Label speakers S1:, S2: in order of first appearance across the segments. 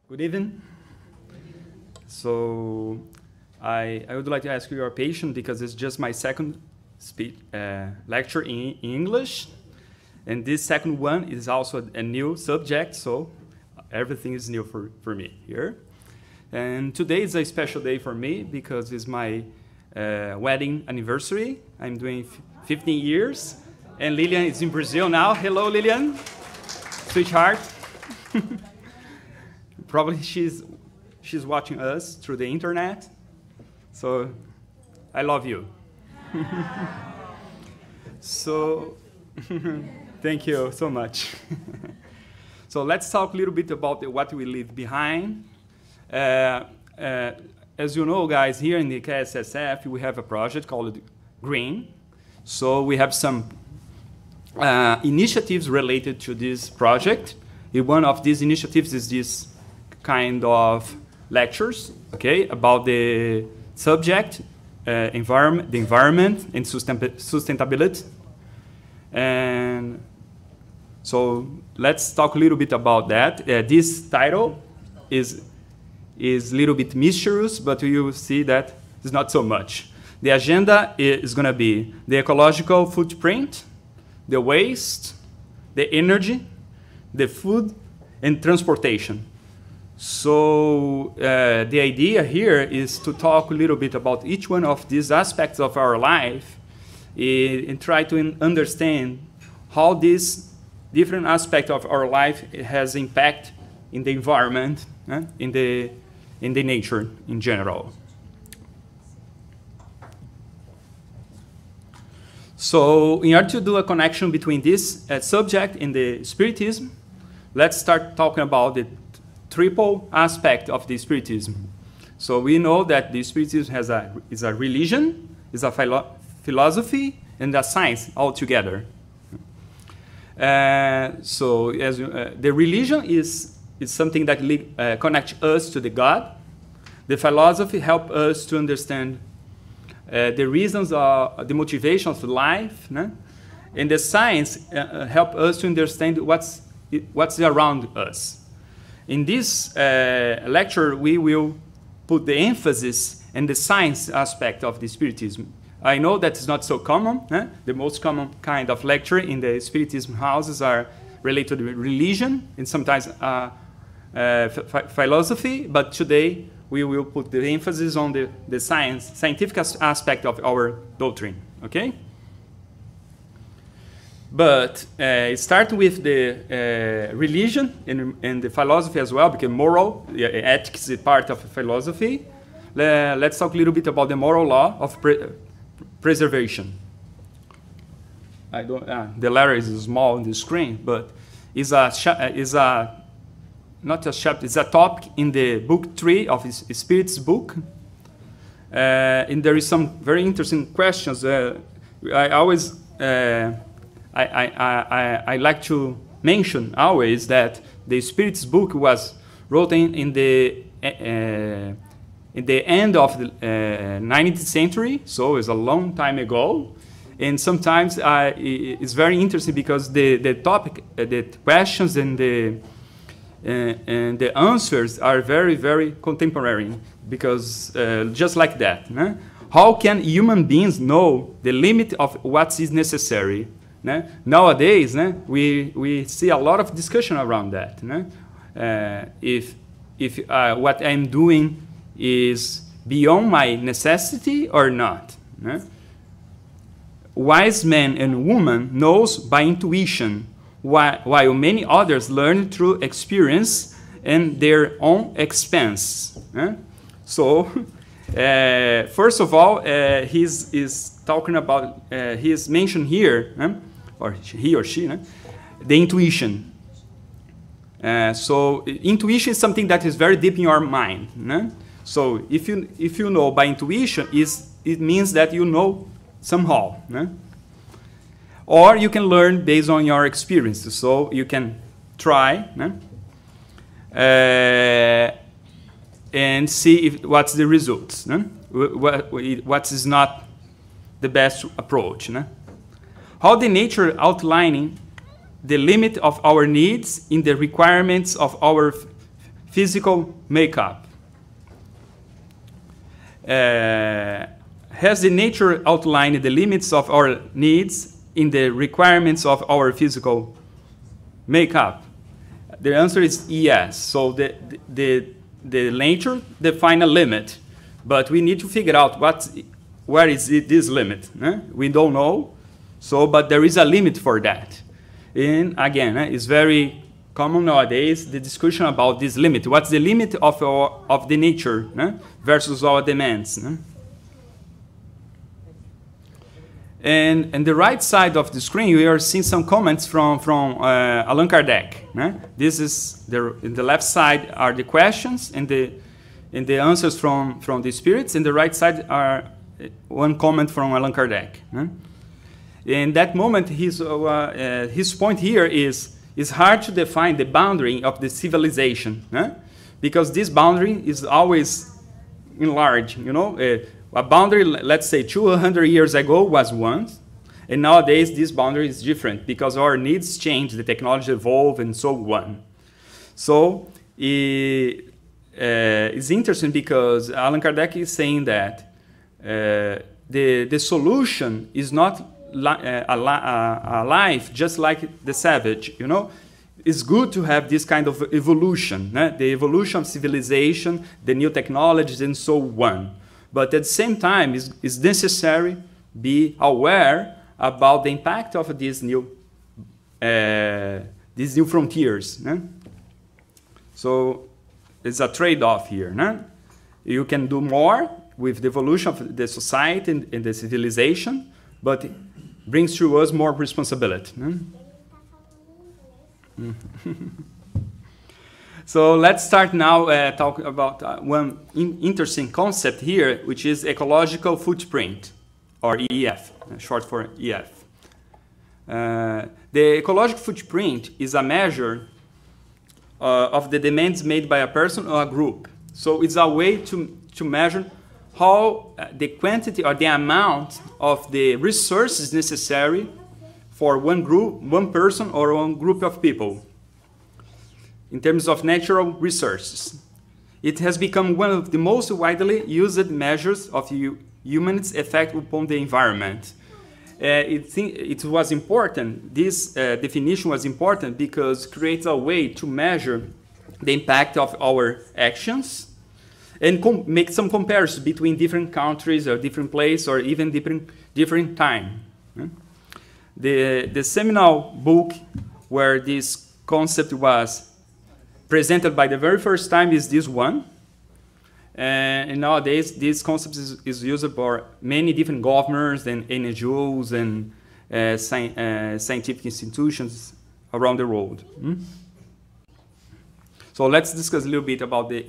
S1: Good evening. So I would like to ask you your patience because it's just my second lecture in English. And this second one is also a new subject, so everything is new for me here. And today is a special day for me because it's my wedding anniversary. I'm doing 15 years. And Lilian is in Brazil now. Hello, Lilian. Sweetheart. Probably she's watching us through the internet. So I love you. So thank you so much. So let's talk a little bit about what we leave behind. As you know, guys, here in the Kssf, we have a project called Green. So we have some initiatives related to this project. One of these initiatives is this kind of lectures, okay, about the subject, the environment and sustainability. And so let's talk a little bit about that. This title is a little bit mysterious, but you will see that it's not so much. The agenda is going to be the ecological footprint, the waste, the energy, the food, and transportation. So the idea here is to talk a little bit about each one of these aspects of our life and try to understand how this different aspect of our life has impact in the environment, in the nature in general. So in order to do a connection between this subject and the Spiritism, let's start talking about the triple aspect of the Spiritism. So we know that the Spiritism is a religion, is a philosophy, and a science altogether. So the religion is something that connects us to the God. The philosophy helps us to understand the reasons, the motivations of life, né? And the science helps us to understand what's around us. In this lecture, we will put the emphasis in the science aspect of the Spiritism. I know that it's not so common. The most common kind of lecture in the Spiritism houses are related to religion and sometimes philosophy, but today we will put the emphasis on the scientific aspect of our doctrine, okay? But start with the religion and the philosophy as well, because moral, ethics is part of philosophy. Let's talk a little bit about the moral law of preservation. The letter is small on the screen, but it's not a chapter, it's a topic in the book 3 of Spirit's book. And there is some very interesting questions. I like to mention always that the Spirit's book was written in the end of the 19th century, so it's a long time ago. And sometimes it's very interesting because the topic, the questions and the answers are very, very contemporary, because just like that. Né? How can human beings know the limit of what is necessary? Né? Nowadays, né, we see a lot of discussion around that. Né? If what I'm doing is beyond my necessity or not. Né? Wise men and women knows by intuition, while many others learn through experience and their own expense. So, first of all, he's talking about, he's mentioned here, or he or she, the intuition. So, intuition is something that is very deep in your mind. So, if you know by intuition, it means that you know somehow. Or you can learn based on your experiences. So you can try and see what's the results. What is not the best approach. How the nature outlining the limit of our needs in the requirements of our physical makeup. Has the nature outlined the limits of our needs in the requirements of our physical makeup? The answer is yes. So the nature defines a limit, but we need to figure out where is this limit. We don't know, but there is a limit for that. And again, it's very common nowadays, the discussion about this limit. What's the limit of the nature versus our demands? And on the right side of the screen, we are seeing some comments from Allan Kardec. This is in the left side are the questions and the answers from the spirits. And the right side are one comment from Allan Kardec. In that moment, his point here is it's hard to define the boundary of the civilization, because this boundary is always enlarged. A boundary, let's say 200 years ago was one, and nowadays this boundary is different because our needs change, the technology evolve, and so on. So it's interesting because Allan Kardec is saying that the solution is not a life just like the savage, It's good to have this kind of evolution, the evolution of civilization, the new technologies, and so on. But at the same time, it's necessary to be aware about the impact of these new frontiers. So it's a trade-off here. You can do more with the evolution of the society and the civilization, but it brings to us more responsibility. So let's start now talking about one interesting concept here, which is ecological footprint, or EF, short for EF. The ecological footprint is a measure of the demands made by a person or a group. So it's a way to measure how the quantity or the amount of the resources necessary for one group, one person, or one group of people. In terms of natural resources, it has become one of the most widely used measures of humans' effect upon the environment. It was important, this definition was important because it creates a way to measure the impact of our actions and make some comparisons between different countries or different places or even different time. The seminal book where this concept was presented by the very first time is this one. And nowadays, this concept is used for many different governments and NGOs and scientific institutions around the world. So let's discuss a little bit about the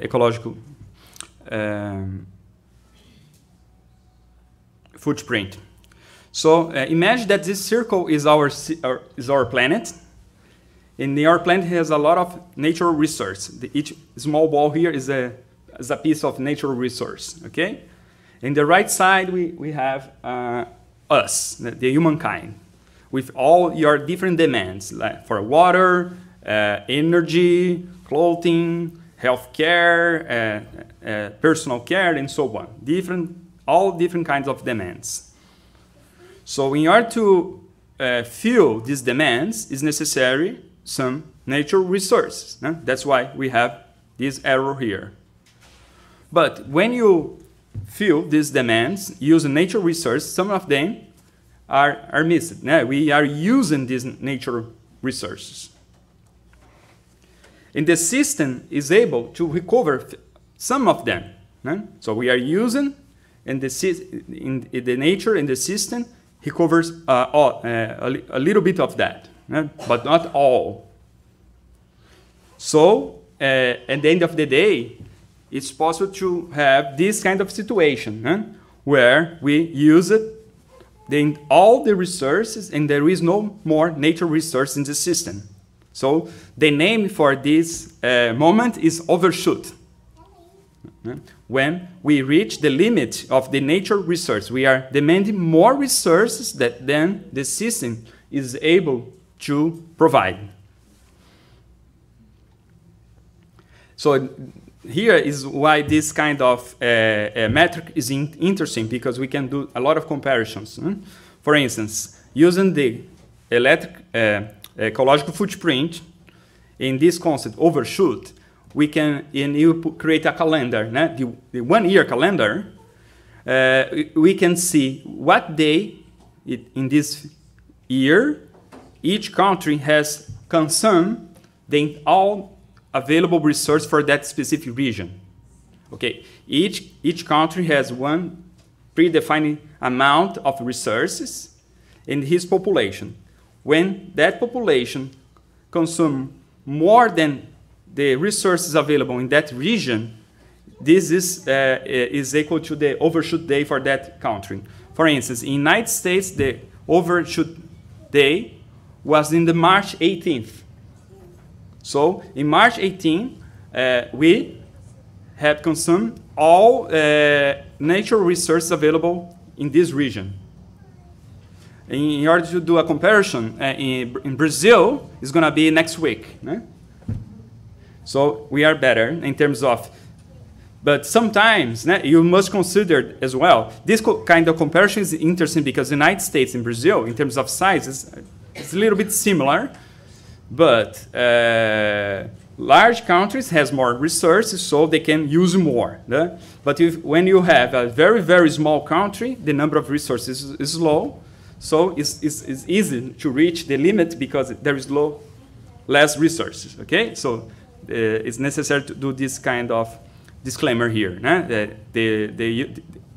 S1: ecological footprint. So imagine that this circle is our planet. And our planet has a lot of natural resource. Each small ball here is a piece of natural resource, okay? In the right side, we have us, the humankind, with all your different demands, like for water, energy, clothing, healthcare, personal care, and so on. All different kinds of demands. So in order to fill these demands, is necessary some natural resources. That's why we have this arrow here. But when you fill these demands using natural resources, some of them are missed. We are using these natural resources. And the system is able to recover some of them. So we are using, and the nature and the system recovers a little bit of that. But not all. So, at the end of the day, it's possible to have this kind of situation where we use all the resources and there is no more natural resource in the system. So, the name for this moment is overshoot. When we reach the limit of the natural resource, we are demanding more resources than the system is able to provide. So here is why this kind of metric is interesting, because we can do a lot of comparisons. For instance, using the ecological footprint in this concept overshoot, we can create a calendar, the 1 year calendar. We can see what day in this year each country has consumed all available resource for that specific region. Okay, each country has one predefined amount of resources in his population. When that population consumes more than the resources available in that region, this is equal to the overshoot day for that country. For instance, in the United States, the overshoot day was in the March 18th. So in March 18, we had consumed all natural resources available in this region. In order to do a comparison, in Brazil, it's going to be next week. So we are better in terms of, but sometimes you must consider as well, this kind of comparison is interesting because the United States and Brazil, in terms of size, it's a little bit similar, but large countries has more resources, so they can use more. But when you have a very, very small country, the number of resources is low, so it's easy to reach the limit because there is less resources. Okay, so it's necessary to do this kind of disclaimer here.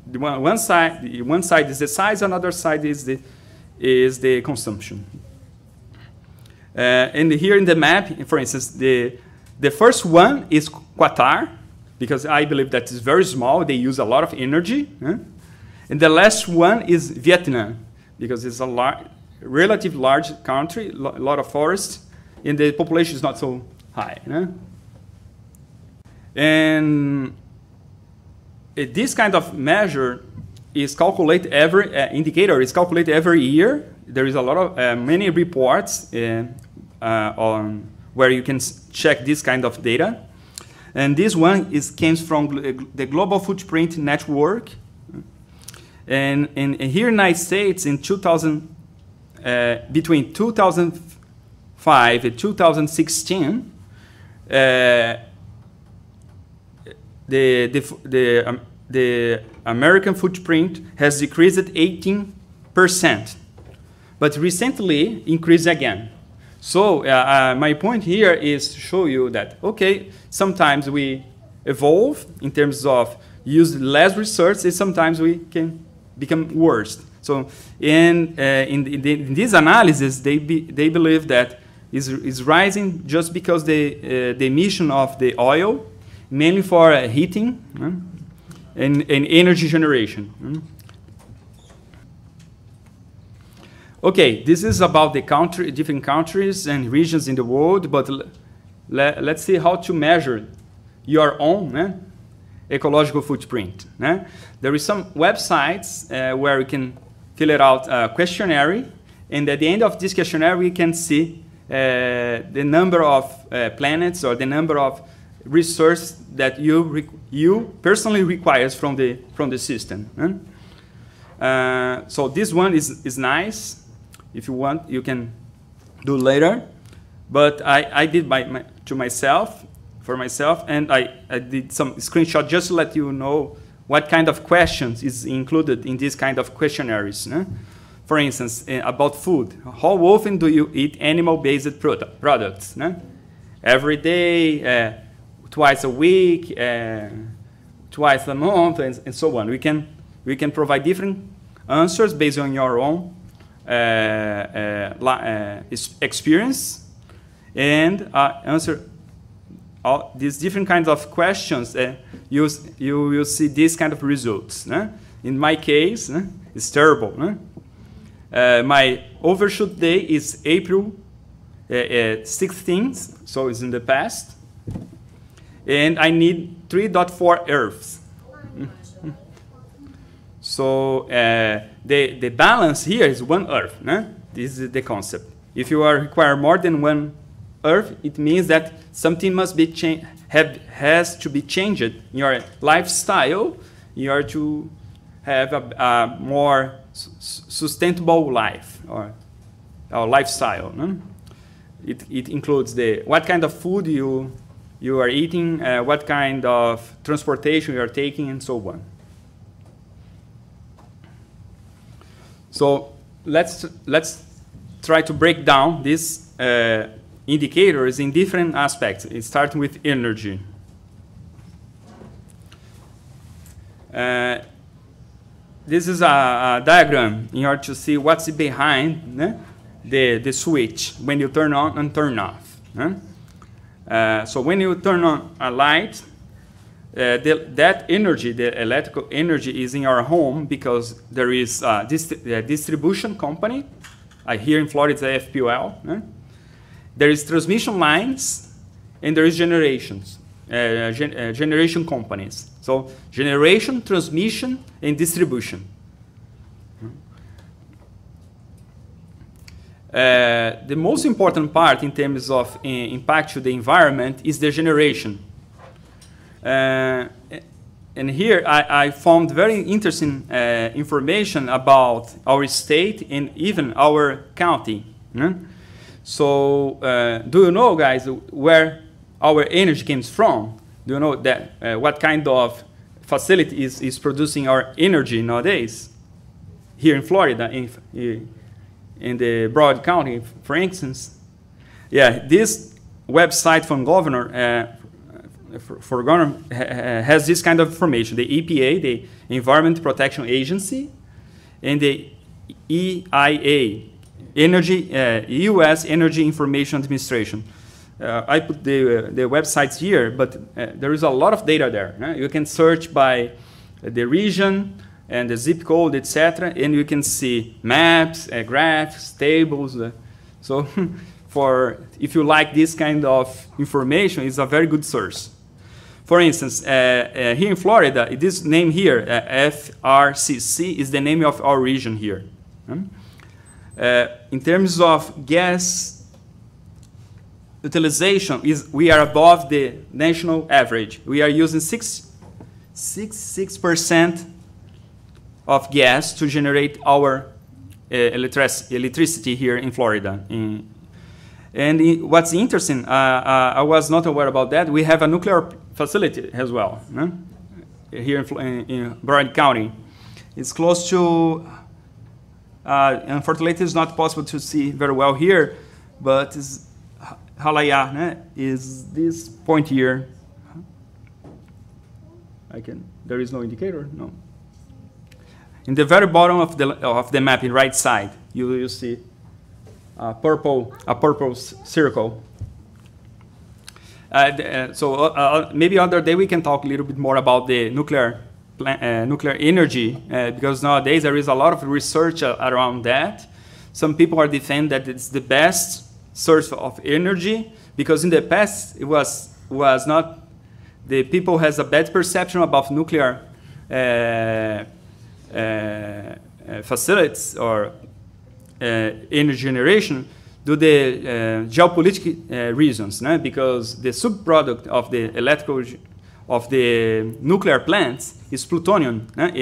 S1: One side is the size, another side is the consumption. And here in the map, for instance, the first one is Qatar, because I believe that is very small. They use a lot of energy. And the last one is Vietnam, because it's a relatively large country, a lot of forests, and the population is not so high. And this kind of measure is calculated every indicator is calculated every year. There is a lot of many reports on where you can check this kind of data, and this one came from the Global Footprint Network. And here in the United States, in between 2005 and 2016, the American footprint has decreased 18%, but recently increased again. So my point here is to show you that, okay, sometimes we evolve in terms of use less resources, sometimes we can become worse. So in this analysis, they believe that is rising just because the emission of the oil, mainly for heating and energy generation. Okay, this is about the different countries and regions in the world, but let's see how to measure your own ecological footprint. There is some websites where you can fill it out a questionnaire, and at the end of this questionnaire we can see the number of planets or the number of resources that you personally requires from the system. So this one is nice. If you want, you can do later. But I did for myself, and I did some screenshot just to let you know what kind of questions is included in this kind of questionnaires. For instance, about food. How often do you eat animal-based products? Every day, twice a week, twice a month, and so on. We can provide different answers based on your own experience, and answer all these different kinds of questions. You will see these kind of results. In my case, it's terrible. My overshoot day is April 16th, so it's in the past. And I need 3.4 Earths. So the balance here is 1 Earth. This is the concept. If you require more than 1 Earth, it means that something must be has to be changed in your lifestyle in order to have a more sustainable life or lifestyle. No? It includes what kind of food you are eating, what kind of transportation you are taking, and so on. So let's try to break down these indicators in different aspects. It starts with energy. This is a diagram in order to see what's behind the switch when you turn on and turn off. So when you turn on a light, that energy, the electrical energy, is in our home because there is a distribution company. Here in Florida, it's a FPL. There is transmission lines, and there is generations, generation companies. So generation, transmission, and distribution. The most important part in terms of impact to the environment is the generation. And here I found very interesting information about our state and even our county. So do you know, guys, where our energy comes from? Do you know that what kind of facility is producing our energy nowadays? Here in Florida, in the Broward County, for instance. Yeah, this website from governor, for governor has this kind of information. The EPA, the Environment Protection Agency, and the EIA, U.S. Energy Information Administration. I put the websites here, but there is a lot of data there. You can search by the region and the zip code, etc., and you can see maps, graphs, tables. So if you like this kind of information, it's a very good source. For instance, here in Florida, this name here, FRCC, is the name of our region here. In terms of gas utilization, we are above the national average. We are using 6% of gas to generate our electricity here in Florida. And what's interesting, I was not aware about that. We have a nuclear facility as well here in Broward County. It's close to, unfortunately, it's not possible to see very well here, but it's Halaya is this point here. There is no indicator, no. In the very bottom of the map, in right side, you see a purple circle. Maybe other day we can talk a little bit more about the nuclear energy because nowadays there is a lot of research around that. Some people are defending that it's the best source of energy because in the past it was not. The people has a bad perception about nuclear facilities or energy generation due to the geopolitical reasons, because the subproduct of the nuclear plants is plutonium, and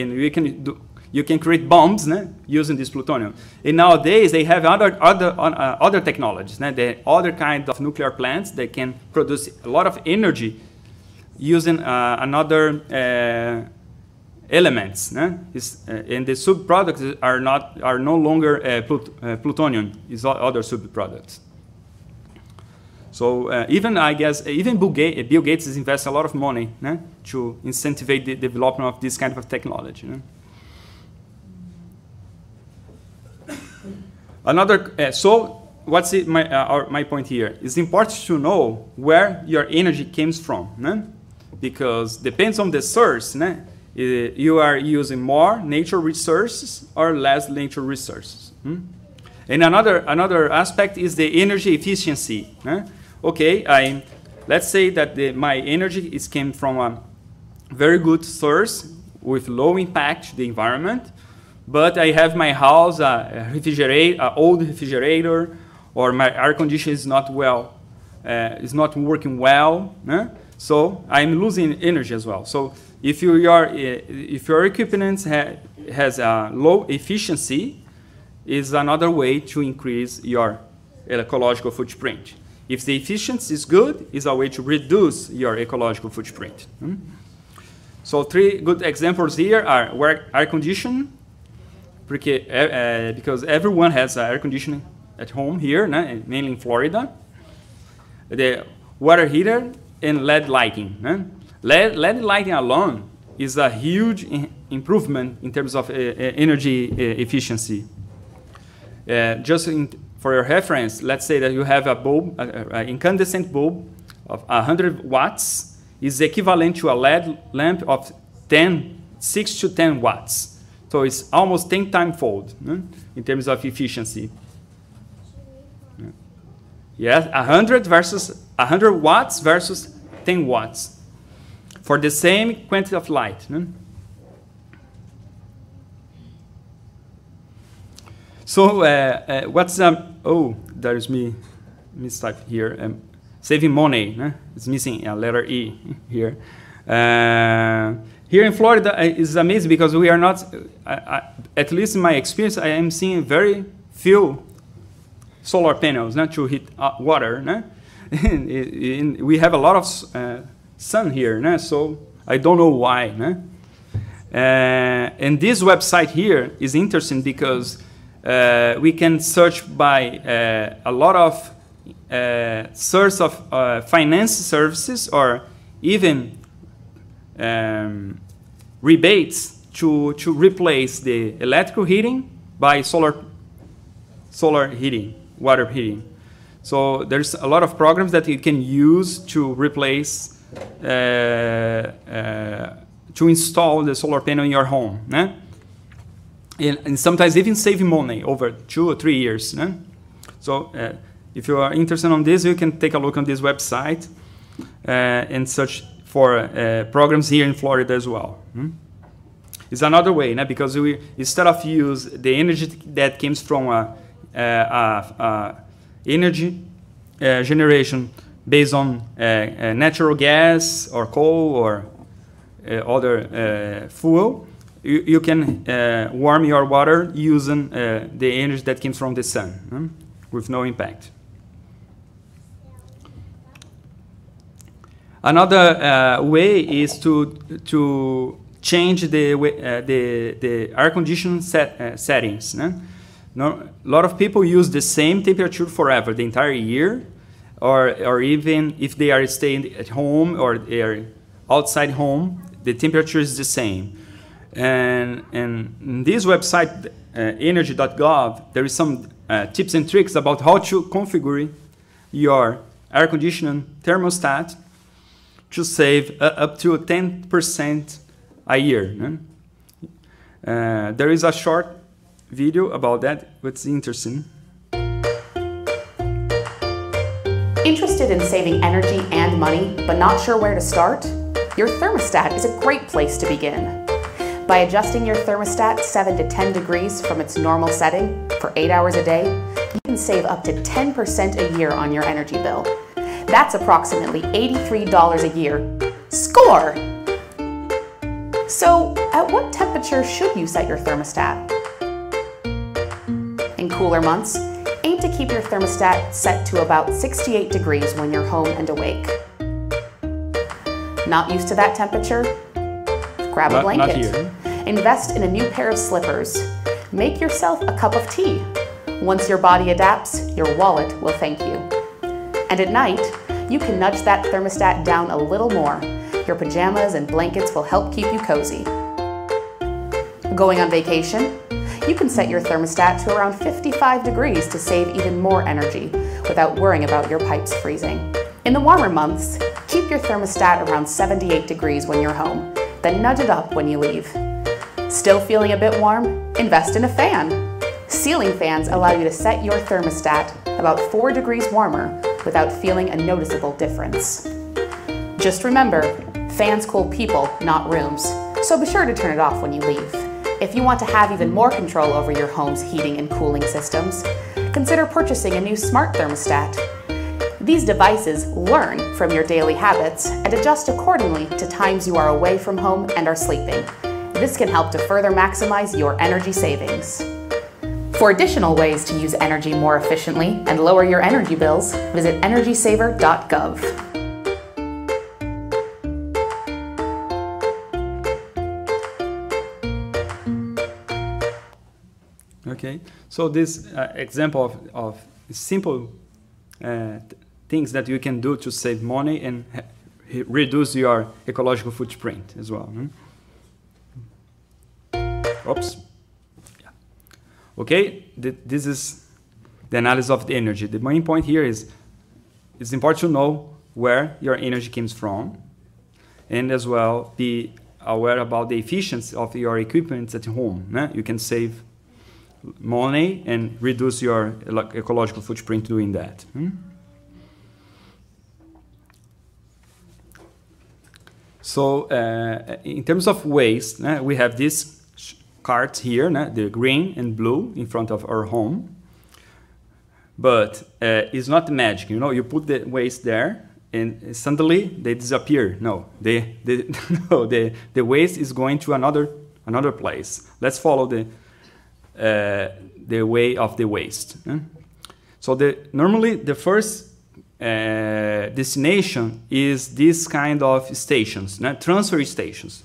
S1: you can create bombs using this plutonium. And nowadays they have other technologies, the other kind of nuclear plants that can produce a lot of energy using another elements, and the subproducts are no longer plutonium; is other subproducts. So even Bill Gates is investing a lot of money to incentivize the development of this kind of technology. So what's my point here? It's important to know where your energy comes from, because depends on the source. You are using more nature resources or less nature resources. And another aspect is the energy efficiency. Okay, let's say that my energy came from a very good source with low impact to the environment, but I have my house, an old refrigerator, or my air conditioner is not well is not working well, so I'm losing energy as well. So if your equipment has a low efficiency, is another way to increase your ecological footprint. If the efficiency is good, is a way to reduce your ecological footprint. So 3 good examples here are air conditioning, because everyone has air conditioning at home here, mainly in Florida. The water heater and LED lighting. LED lighting alone is a huge improvement in terms of energy efficiency. For your reference, let's say that you have a bulb, an incandescent bulb of 100 watts is equivalent to a LED lamp of 6 to 10 watts. So it's almost 10 times fold in terms of efficiency. Yes, 100 watts versus 10 watts for the same quantity of light. So what's oh, there's me mistype here. Saving money. It's missing a letter E here. Here in Florida, it's amazing because we are not, at least in my experience, I am seeing very few solar panels to heat water. We have a lot of sun here, so I don't know why. And this website here is interesting because we can search by a lot of source of finance services or even rebates to replace the electrical heating by solar heating, water heating. So there's a lot of programs that you can use to replace, to install the solar panel in your home. And sometimes even saving money over 2 or 3 years. So if you are interested in this, you can take a look on this website and search for programs here in Florida as well. It's another way, because we, instead of use the energy that comes from energy generation based on natural gas or coal or other fuel, you can warm your water using the energy that comes from the sun with no impact. Another way is to change the air conditioning settings. A lot of people use the same temperature forever, the entire year, or even if they are staying at home or they are outside home, the temperature is the same. And in this website, energy.gov, there is some tips and tricks about how to configure your air conditioning thermostat to save up to 10% a year. There is a short video about that, it's interesting.
S2: Interested in saving energy and money, but not sure where to start? Your thermostat is a great place to begin. By adjusting your thermostat 7 to 10 degrees from its normal setting for 8 hours a day, you can save up to 10% a year on your energy bill. That's approximately $83 a year. Score! So, at what temperature should you set your thermostat? In cooler months, aim to keep your thermostat set to about 68 degrees when you're home and awake. Not used to that temperature? Grab a blanket.
S1: Not here.
S2: Invest in a new pair of slippers. Make yourself a cup of tea. Once your body adapts, your wallet will thank you. And at night, you can nudge that thermostat down a little more. Your pajamas and blankets will help keep you cozy. Going on vacation? You can set your thermostat to around 55 degrees to save even more energy without worrying about your pipes freezing. In the warmer months, keep your thermostat around 78 degrees when you're home, then nudge it up when you leave. Still feeling a bit warm? Invest in a fan. Ceiling fans allow you to set your thermostat about 4 degrees warmer without feeling a noticeable difference. Just remember, fans cool people, not rooms, so be sure to turn it off when you leave. If you want to have even more control over your home's heating and cooling systems, consider purchasing a new smart thermostat. These devices learn from your daily habits and adjust accordingly to times you are away from home and are sleeping. This can help to further maximize your energy savings. For additional ways to use energy more efficiently and lower your energy bills, visit energysaver.gov.
S1: Okay, so this example of simple things that you can do to save money and reduce your ecological footprint as well. Oops. Yeah. Okay, this is the analysis of the energy. The main point here is it's important to know where your energy comes from, and as well be aware about the efficiency of your equipment at home. You can save money and reduce your ecological footprint doing that. So in terms of waste, we have this cart here, the green and blue in front of our home. But it's not magic, you know. You put the waste there and suddenly they disappear. No, no, the waste is going to another place. Let's follow the way of the waste. So normally the first destination is this kind of stations, transfer stations.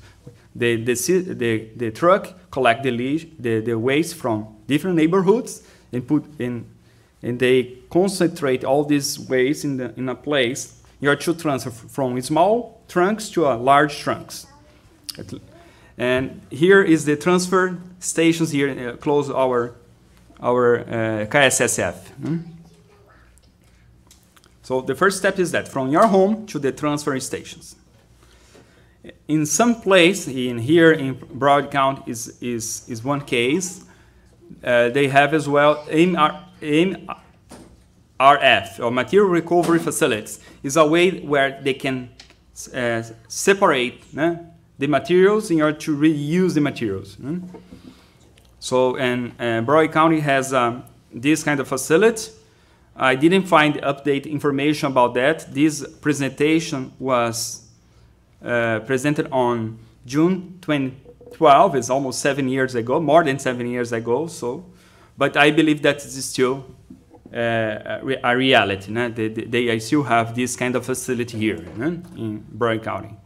S1: The truck collect the waste from different neighborhoods and put in, and they concentrate all this waste in a place. You are to transfer from small trunks to large trunks. And here is the transfer stations here close our Kssf. So the first step is that from your home to the transfer stations. In some place here in Broward County is one case. They have as well MRF, or material recovery facilities. Is a way where they can separate the materials in order to reuse the materials. So, and Broward County has this kind of facility. I didn't find update information about that. This presentation was presented on June 2012. It's almost 7 years ago, more than 7 years ago. So, but I believe that is still a reality. They still have this kind of facility here in Broward County.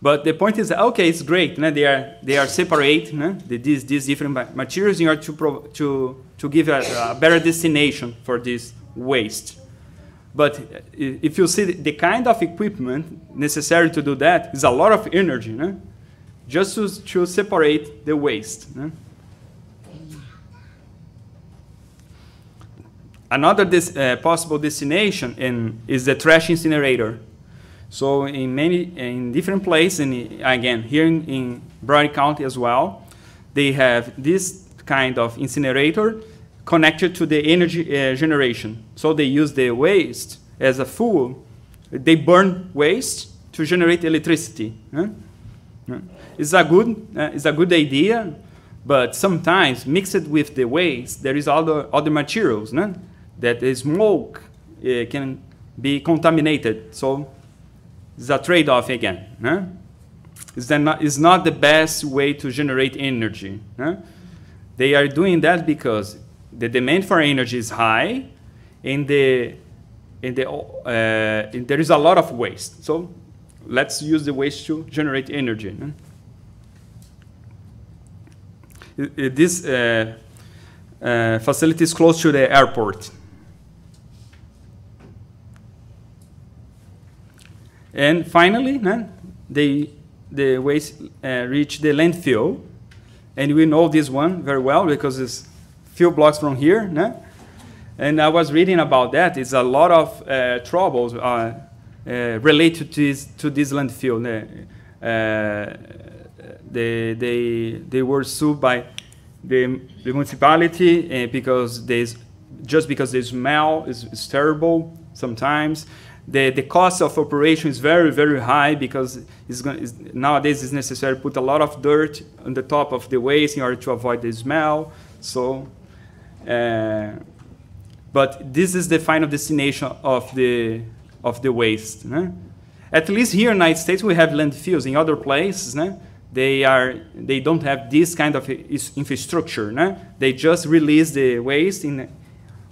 S1: But the point is, okay, it's great. They are separate these different materials in order to give a better destination for this waste. But if you see the kind of equipment necessary to do that is a lot of energy, just to separate the waste. Another possible destination is the trash incinerator. So in different places, and again here in Broward County as well, they have this kind of incinerator connected to the energy generation. So they use the waste as a fuel. They burn waste to generate electricity. It's a good idea, but sometimes mixed with the waste, there is other materials that the smoke can be contaminated. So it's a trade-off again. It's not the best way to generate energy. They are doing that because the demand for energy is high, and there is a lot of waste. So let's use the waste to generate energy. This facility is close to the airport. And finally, the waste reach the landfill. And we know this one very well because it's few blocks from here. And I was reading about that. It's a lot of troubles related to this landfill. They were sued by the municipality because just because the smell is terrible sometimes. The cost of operation is very, very high because nowadays it's necessary to put a lot of dirt on the top of the waste in order to avoid the smell. So But this is the final destination of the waste. At least here in the United States, we have landfills. In other places, they don't have this kind of infrastructure. They just release the waste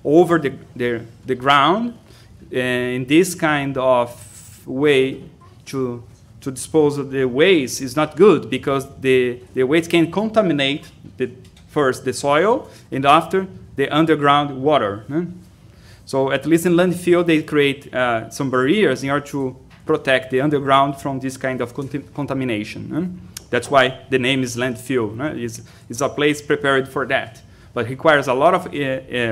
S1: over the ground. And this kind of way to dispose of the waste is not good, because the waste can contaminate first the soil and after the underground water. So at least in landfill, they create some barriers in order to protect the underground from this kind of contamination. That's why the name is landfill. It's a place prepared for that. But it requires a lot of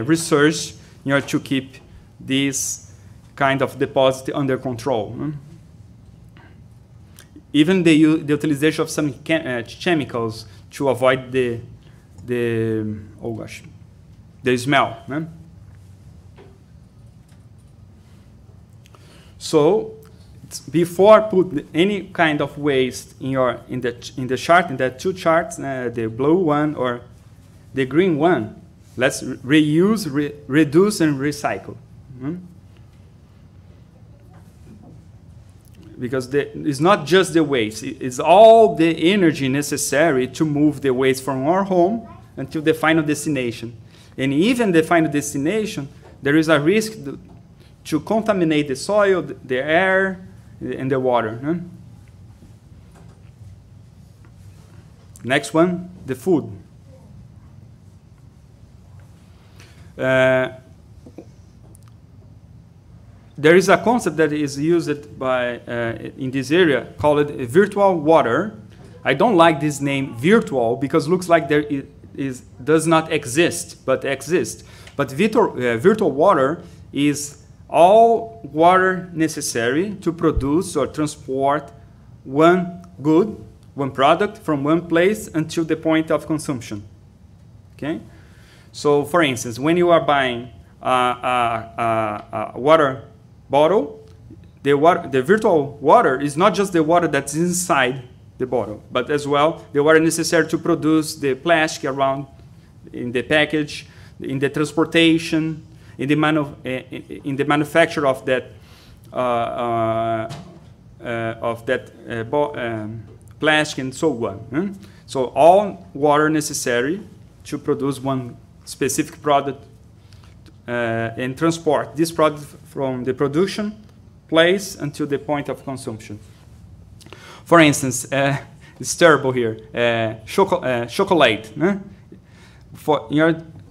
S1: research in order to keep this kind of deposit under control. Even the utilization of some chemicals to avoid the smell. So before put any kind of waste in the chart, in the two charts, the blue one or the green one, let's reuse, reduce, and recycle. Because it's not just the waste, it's all the energy necessary to move the waste from our home until the final destination. And even the final destination, there is a risk to contaminate the soil, the air, and the water. Next one, the food. There is a concept that is used by, in this area called virtual water. I don't like this name virtual because it looks like there does not exist, but exists. But virtual water is all water necessary to produce or transport one good, one product from one place until the point of consumption. Okay? So, for instance, when you are buying a water bottle, the virtual water is not just the water that's inside the bottle, but as well the water necessary to produce the plastic around in the package, in the transportation, in the manufacture of that plastic and so on. So all water necessary to produce one specific product and transport this product from the production place until the point of consumption. For instance, it's terrible here, chocolate.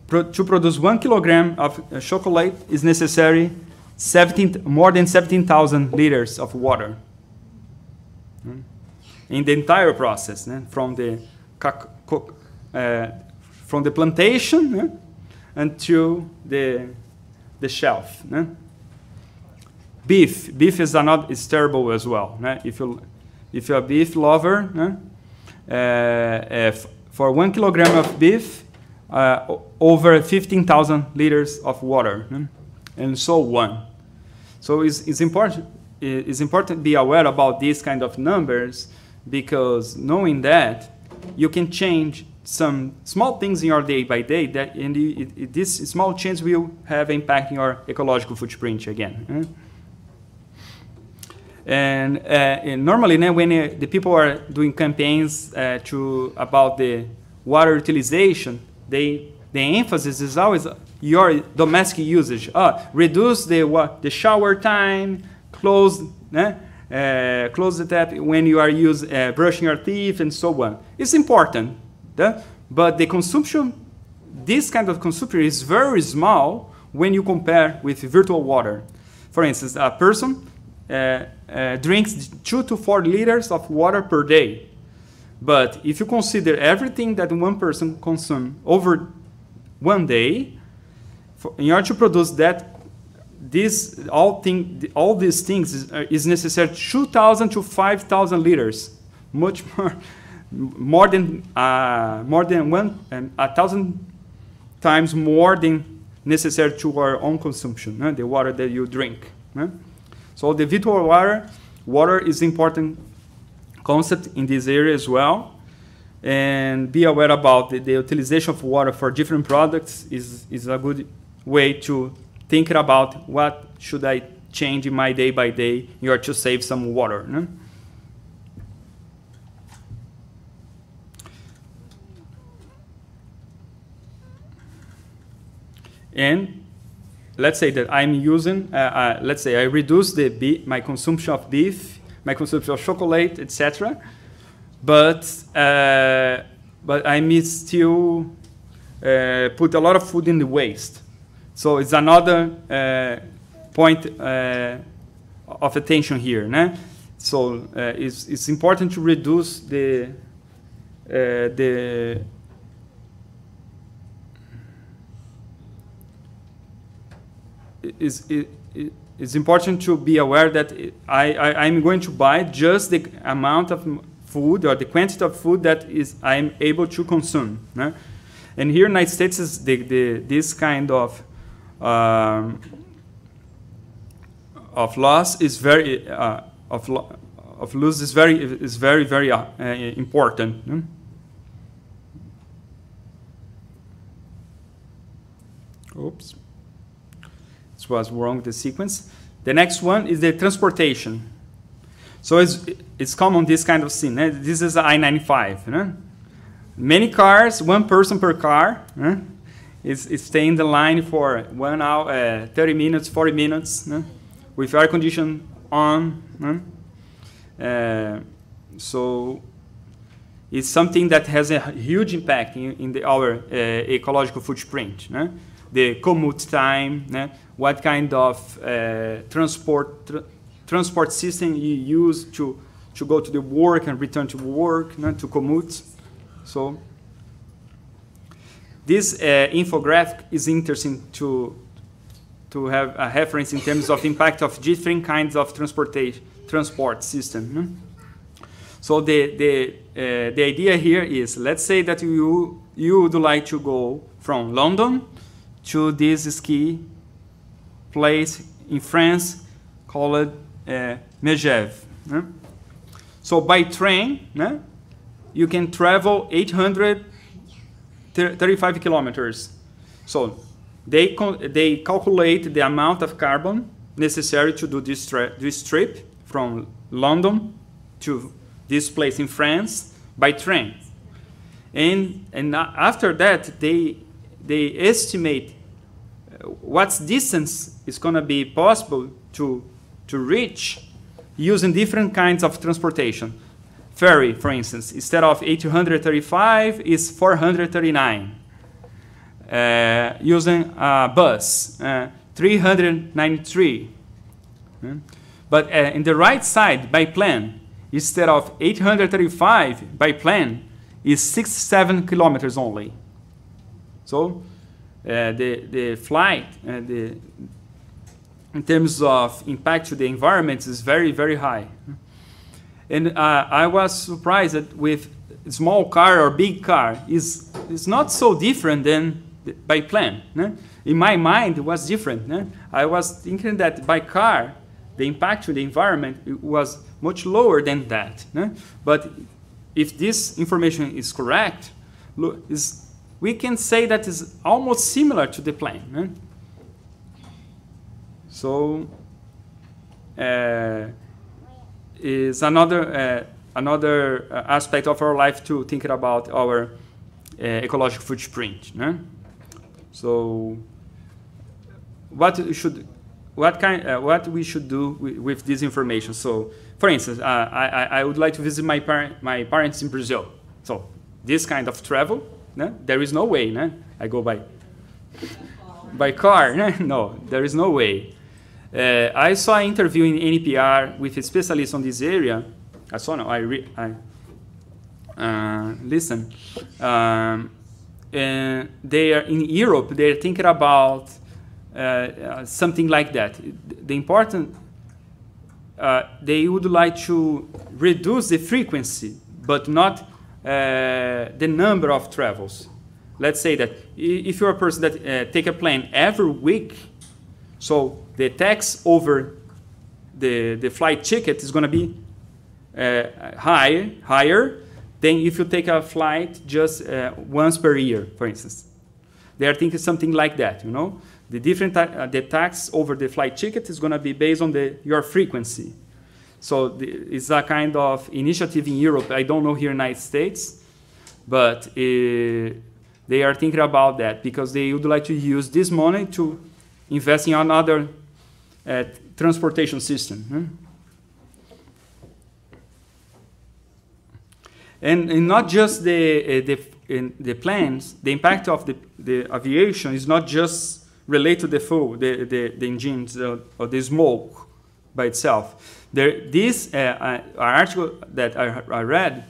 S1: To produce 1 kilogram of chocolate is necessary more than 17,000 liters of water. In the entire process, from the plantation until the shelf. Beef is terrible as well. If you're a beef lover, for 1 kilogram of beef, over 15,000 liters of water, and so on. So it's important to be aware about these kind of numbers, because knowing that, you can change some small things in your day by day, this small change will have impact in your ecological footprint again. And normally, when the people are doing campaigns about the water utilization, the emphasis is always your domestic usage. Reduce the shower time, close the tap when you are brushing your teeth, and so on. It's important, but the consumption, this kind of consumption is very small when you compare with virtual water. For instance, a person drinks 2 to 4 liters of water per day. But if you consider everything that one person consumes over one day, in order to produce that, all these things is necessary 2,000 to 5,000 liters, much more than 1,000 times more than necessary to our own consumption, the water that you drink. So the virtual water is important concept in this area as well, and be aware about the utilization of water for different products is a good way to think about what should I change in my day by day in order to save some water. No? And let's say that I'm using, let's say I reduce my consumption of beef, my consumption of chocolate, etc. But I may still put a lot of food in the waste. So it's another point of attention here. Né? So it's important to reduce it's important to be aware that I'm going to buy just the amount of food or the quantity of food that I'm able to consume. Né? And here in the United States, is this kind of loss is very of loss is very important. Né? Oops. This was wrong, the sequence. The next one is the transportation. So it's common, this kind of scene. Eh? This is I-95. Eh? Many cars, one person per car. Eh? It's stay in the line for 1 hour, 30 minutes, 40 minutes, eh? With air condition on. Eh? So it's something that has a huge impact in our ecological footprint. Eh? The commute time, eh? What kind of transport system you use to go to the work and return to work, to commute. So this infographic is interesting to have a reference in terms of impact of different kinds of transport system. So the idea here is, let's say that you would like to go from London to this ski place in France called Kssf. So by train, you can travel 835 kilometers. So they calculate the amount of carbon necessary to do this trip from London to this place in France by train. And after that, they estimate what distance is going to be possible to reach using different kinds of transportation. Ferry, for instance, instead of 835 is 439. Using a bus, 393. But in the right side, by plane, instead of 835 by plane, is 67 kilometers only. So the flight, in terms of impact to the environment, is very, very high. And I was surprised that with small car or big car, it's not so different than by plane. In my mind, it was different. I was thinking that by car, the impact to the environment was much lower than that. But if this information is correct, we can say that is almost similar to the plane. So is another aspect of our life to think about our ecological footprint. So what we should do with this information? So, for instance, I would like to visit my parents in Brazil. So this kind of travel, there is no way. I go by car. No, there is no way. I saw an interview in NPR with a specialist on this area. I saw, no, listen. And they are in Europe. They are thinking about something like that. The important, they would like to reduce the frequency, but not the number of travels. Let's say that if you're a person that take a plane every week, so the tax over the flight ticket is going to be higher than if you take a flight just once per year, for instance. They are thinking something like that, the different the tax over the flight ticket is going to be based on your frequency. So it's a kind of initiative in Europe. I don't know here in the United States, but they are thinking about that because they would like to use this money to invest in another transportation system. And not just the planes, the impact of the aviation is not just related to the fuel, the engines, or the smoke by itself. This article that I read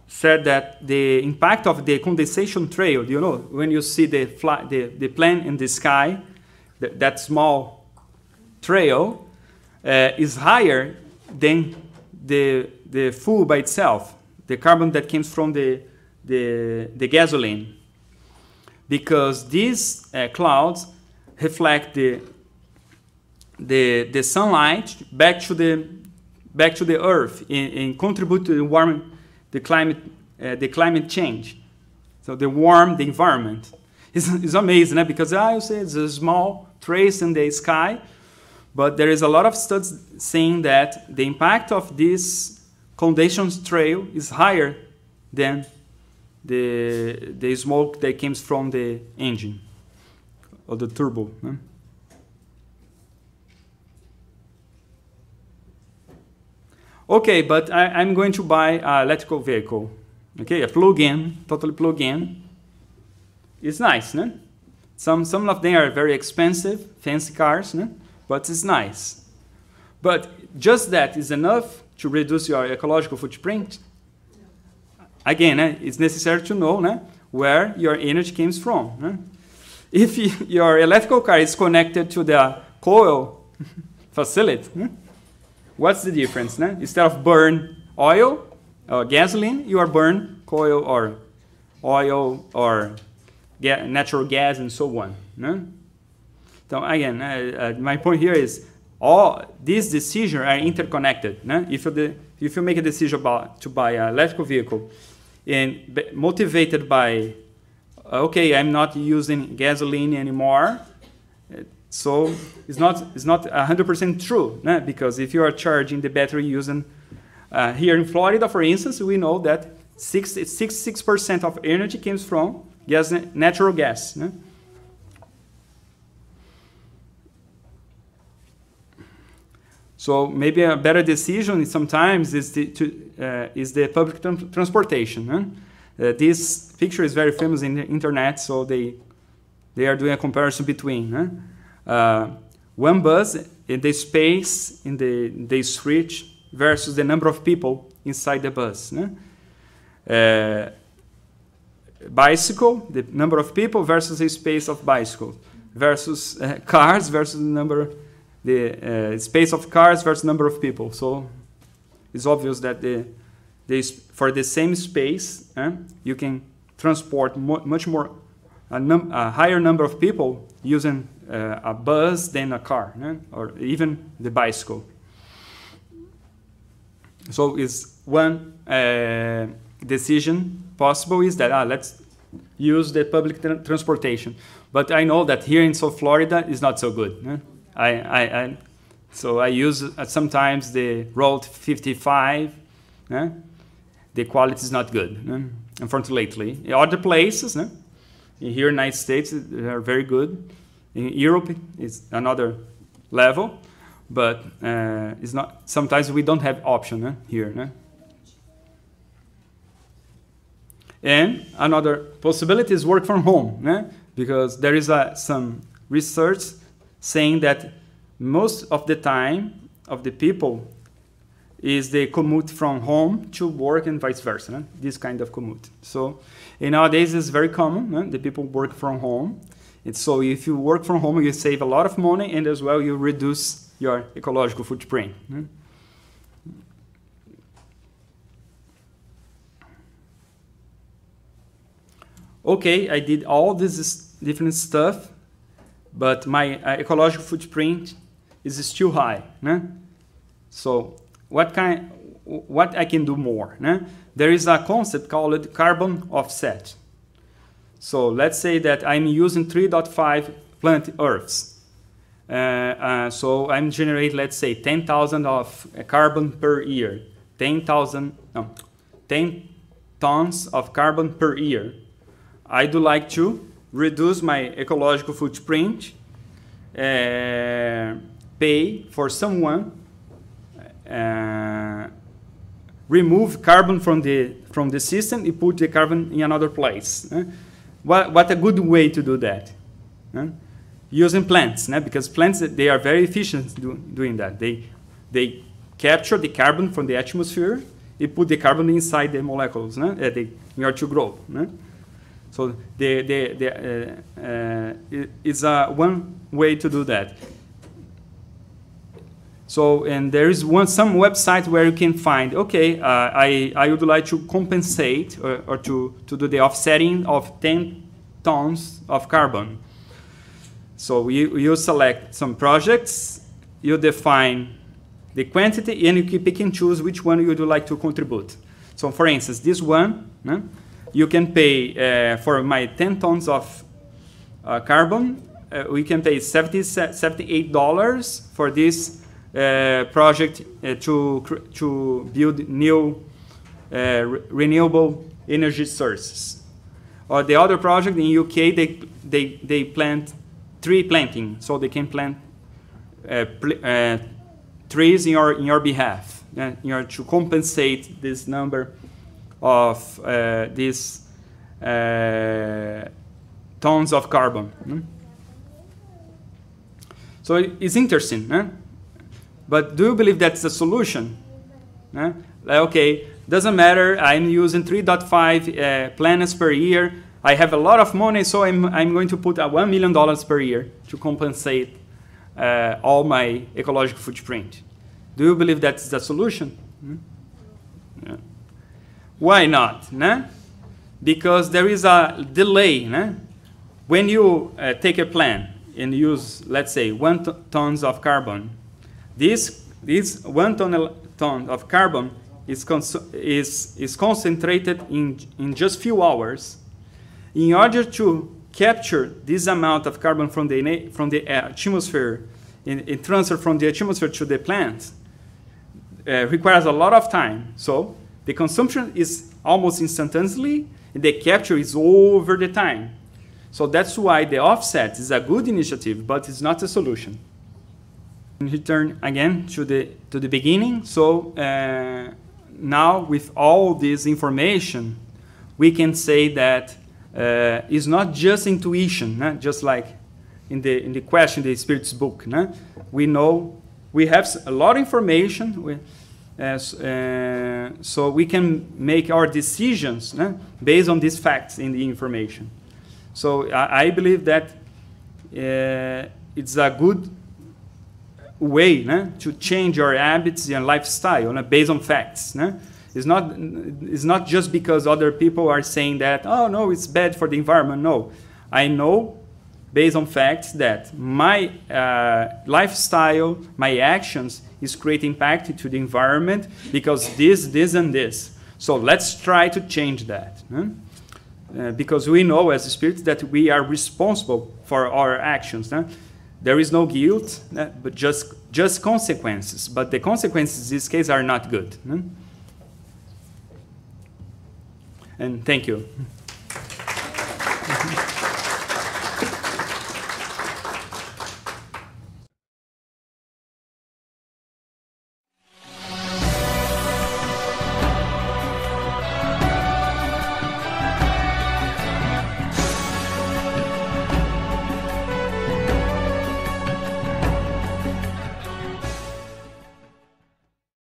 S1: said that the impact of the condensation trail, you know, when you see the plane in the sky, that small trail is higher than the fuel by itself, the carbon that comes from the gasoline, because these clouds reflect the sunlight back to the earth and contribute to warming the climate change. So they warm the environment. It's amazing, because you say it's a small trace in the sky, but there is a lot of studies saying that the impact of this condensation trail is higher than the smoke that comes from the engine or the turbo. Okay, but I'm going to buy an electrical vehicle. Okay, a plug-in, totally plug-in. It's nice, no? Some of them are very expensive, fancy cars, no? But it's nice. But just that is enough to reduce your ecological footprint? Again, it's necessary to know where your energy comes from. If your electrical car is connected to the coal facility, what's the difference? Instead of burn oil or gasoline, you are burn coal or oil or natural gas and so on. So again, my point here is all these decisions are interconnected. If you make a decision to buy an electrical vehicle and motivated by, okay, I'm not using gasoline anymore, so it's not 100% true, because if you are charging the battery using, here in Florida, for instance, we know that 66% of energy comes from natural gas. So maybe a better decision sometimes is the public transportation. This picture is very famous in the internet, so they are doing a comparison between one bus in the space in the street versus the number of people inside the bus. Bicycle, the number of people versus the space of bicycles, versus cars versus the number. The space of cars versus number of people. So it's obvious that for the same space, you can transport much more, a higher number of people using a bus than a car, or even the bicycle. So it's one decision possible is that let's use the public transportation. But I know that here in South Florida is not so good. So I use sometimes the Route 55. The quality is not good, unfortunately. In other places, here in the United States, they are very good. In Europe, it's another level, but it's not. Sometimes we don't have option here. And another possibility is work from home, because there is some research saying that most of the time of the people is they commute from home to work and vice versa, this kind of commute. So nowadays it's very common, the people work from home. So if you work from home, you save a lot of money, and as well you reduce your ecological footprint. Okay, I did all this different stuff, but my ecological footprint is still high. So what I can do more? There is a concept called carbon offset. So let's say that I'm using 3.5 plant earths. So I'm generate, let's say, 10,000 of carbon per year, 10 tons of carbon per year. I do like to reduce my ecological footprint, pay for someone, remove carbon from the system and put the carbon in another place. What a good way to do that. Using plants, because plants, they are very efficient doing that. They capture the carbon from the atmosphere, they put the carbon inside the molecules in order to grow. So it's one way to do that. So, and there is some website where you can find, okay, I would like to compensate or to do the offsetting of 10 tons of carbon. So you select some projects, you define the quantity, and you pick and choose which one you would like to contribute. So for instance, this one, you can pay for my 10 tons of carbon, we can pay $78 for this project to build new renewable energy sources. Or the other project in UK, they plant tree planting, so they can plant trees in your behalf, in order to compensate this number of these tons of carbon. So it's interesting, but do you believe that's the solution? Like, okay, doesn't matter, I'm using 3.5 planets per year, I have a lot of money, so I'm going to put $1 million per year to compensate all my ecological footprint. Do you believe that's the solution? Yeah. Why not? Because there is a delay. When you take a plan and use, let's say, 1 ton of carbon, this 1 ton of carbon is concentrated in just few hours. In order to capture this amount of carbon from the atmosphere and transfer from the atmosphere to the plant, requires a lot of time. So the consumption is almost instantaneously, and the capture is over the time. So that's why the offset is a good initiative, but it's not a solution. And return again to the beginning. So now with all this information, we can say that it's not just intuition, just like in the question, the Spirit's book. We know we have a lot of information, so we can make our decisions based on these facts in the information. So I believe that it's a good way to change your habits and lifestyle based on facts. It's not just because other people are saying that, oh no, it's bad for the environment. No, I know based on facts that my lifestyle, my actions is creating impact to the environment because this, and this. So let's try to change that. Because we know as spirits that we are responsible for our actions. There is no guilt, but just consequences. But the consequences in this case are not good. And thank you.